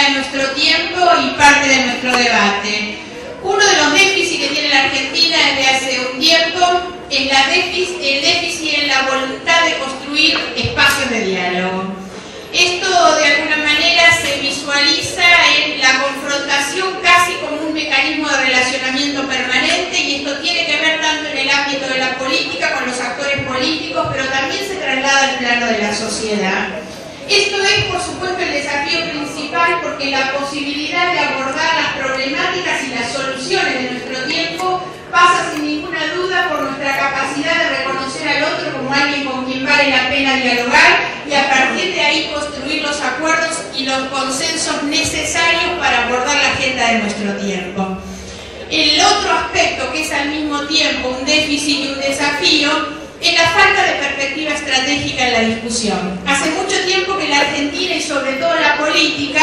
de nuestro tiempo y parte de nuestro debate. Uno de los déficits que tiene la Argentina desde hace un tiempo es el déficit en la voluntad de construir espacios de diálogo. Esto de alguna manera se visualiza en la confrontación casi como un mecanismo de relacionamiento permanente, y esto tiene que ver tanto en el ámbito de la política con los actores políticos, pero también se traslada al plano de la sociedad. Esto es, por supuesto, el desafío principal, porque la posibilidad de abordar las problemáticas y las soluciones de nuestro tiempo pasa sin ninguna duda por nuestra capacidad de reconocer al otro como alguien con quien vale la pena dialogar y a partir de ahí construir los acuerdos y los consensos necesarios para abordar la agenda de nuestro tiempo. El otro aspecto, que es al mismo tiempo un déficit y un desafío, es la falta de perspectiva estratégica en la discusión. Hace mucho tiempo que la Argentina y sobre todo la política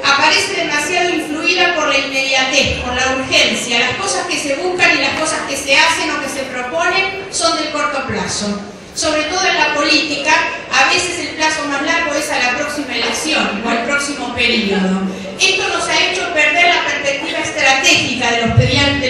aparece demasiado influida por la inmediatez, por la urgencia. Las cosas que se buscan y las cosas que se hacen o que se proponen son del corto plazo. Sobre todo en la política, a veces el plazo más largo es a la próxima elección o al próximo periodo. Esto nos ha hecho perder la perspectiva estratégica de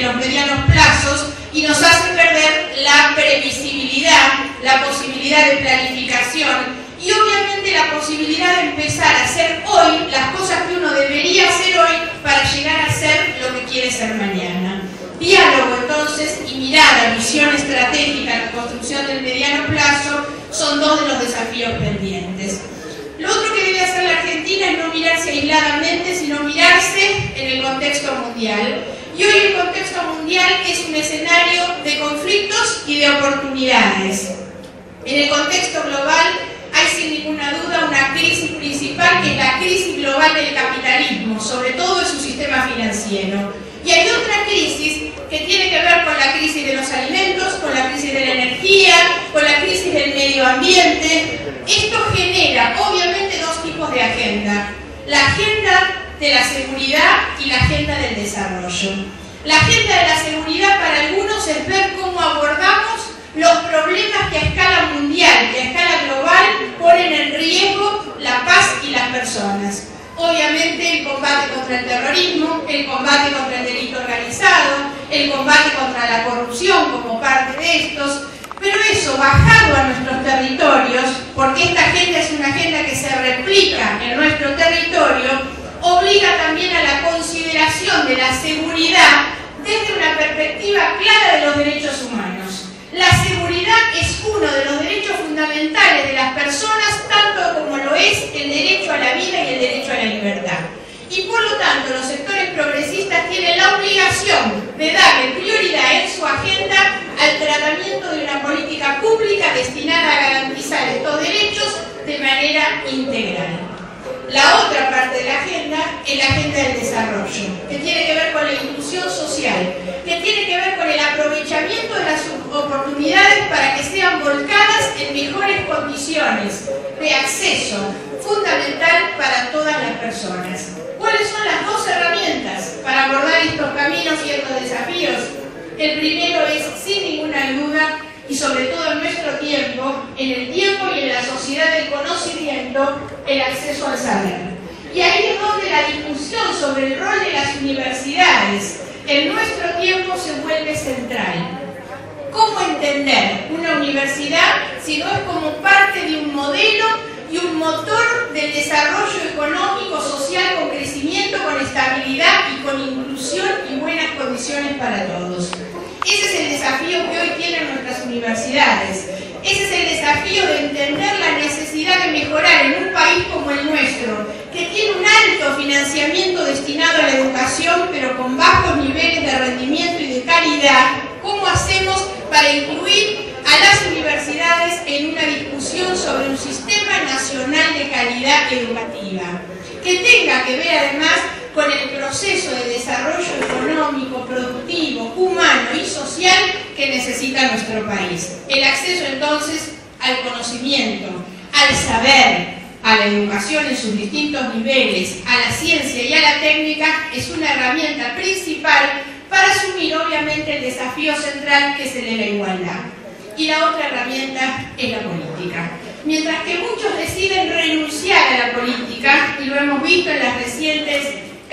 los medianos plazos y nos hace perder la previsibilidad, la posibilidad de planificación y obviamente la posibilidad de empezar a hacer hoy las cosas que uno debería hacer hoy para llegar a ser lo que quiere ser mañana. Diálogo, entonces, y mirada, visión estratégica, la construcción del mediano plazo son dos de los desafíos pendientes. Lo otro que debe hacer la Argentina es no mirarse aisladamente, sino mirarse en el contexto mundial. Y hoy el contexto mundial es un escenario de conflictos y de oportunidades. En el contexto global hay sin ninguna duda una crisis principal, que es la crisis global del capitalismo, sobre todo en su sistema financiero. Y hay otra crisis que tiene que ver con la crisis de los alimentos, con la crisis de la energía, con la crisis del medio ambiente. Esto genera obviamente dos tipos de agenda: la agenda de la seguridad y la agenda del desarrollo. La agenda de la seguridad para algunos es ver cómo abordamos los problemas que a escala mundial, que a escala global ponen en riesgo la paz y las personas. Obviamente el combate contra el terrorismo, el combate contra el delito organizado, el combate contra la corrupción como parte de estos, pero eso bajado a nuestros territorios, porque esta agenda es una agenda que se replica en nuestro territorio, obliga también a la consideración de la seguridad desde una perspectiva clara de los derechos humanos. La seguridad es uno de los derechos fundamentales de las personas, tanto como lo es el derecho a la vida y el derecho a la libertad. Y por lo tanto, los sectores progresistas tienen la obligación de darle prioridad en su agenda al tratamiento de una política pública destinada a garantizar estos derechos de manera integral. La otra parte de la agenda es la agenda del desarrollo, que tiene que ver con la inclusión social, que tiene que ver con el aprovechamiento de las oportunidades para que sean volcadas en mejores condiciones de acceso, fundamental para todas las personas. ¿Cuáles son las dos herramientas para abordar estos caminos y estos desafíos? El primero es, sin ninguna duda, y sobre todo en nuestro tiempo, en el tiempo y en la sociedad del conocimiento, el acceso al saber. Y ahí es donde la discusión sobre el rol de las universidades en nuestro tiempo se vuelve central. ¿Cómo entender una universidad si no es como parte de un modelo y un motor del desarrollo económico, social, con crecimiento, con estabilidad y con inclusión y buenas condiciones para todos? Ese es el desafío que hoy tienen nuestras universidades. Ese es el desafío de entender la necesidad de mejorar en un país como el nuestro, que tiene un alto financiamiento destinado a la educación, pero con bajos niveles de rendimiento y de calidad. ¿Cómo hacemos para incluir a las universidades en una discusión sobre un sistema nacional de calidad educativa, que tenga que ver además con el proceso de desarrollo económico, productivo, humano y social que necesita nuestro país? El acceso entonces al conocimiento, al saber, a la educación en sus distintos niveles, a la ciencia y a la técnica es una herramienta principal para asumir obviamente el desafío central, que es el de la igualdad. Y la otra herramienta es la política. Mientras que muchos deciden renunciar a la política, y lo hemos visto en las recientes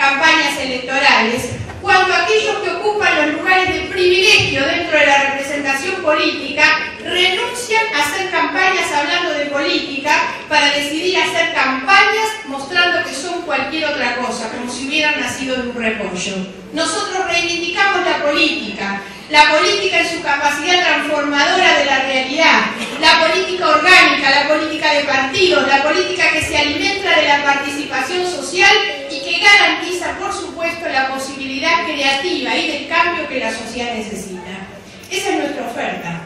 campañas electorales, cuando aquellos que ocupan los lugares de privilegio dentro de la representación política renuncian a hacer campañas hablando de política para decidir hacer campañas mostrando que son cualquier otra cosa, como si hubieran nacido de un repollo. Nosotros reivindicamos la política en su capacidad transformadora de la realidad, la política orgánica, la política de partidos, la política que se alimenta de la participación social y que garantiza, por supuesto, la posibilidad creativa y del cambio que la sociedad necesita. Esa es nuestra oferta.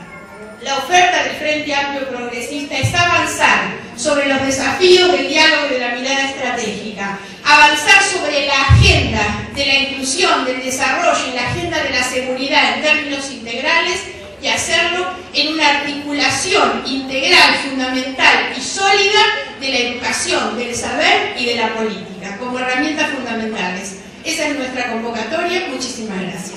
La oferta del Frente Amplio Progresista es avanzar sobre los desafíos del diálogo y de la mirada estratégica, avanzar sobre la agenda de la inclusión, del desarrollo y la agenda de la seguridad en términos integrales y hacerlo en una articulación integral, fundamental y sólida de la educación, del saber y de la política como herramientas fundamentales. Esa es nuestra convocatoria. Muchísimas gracias.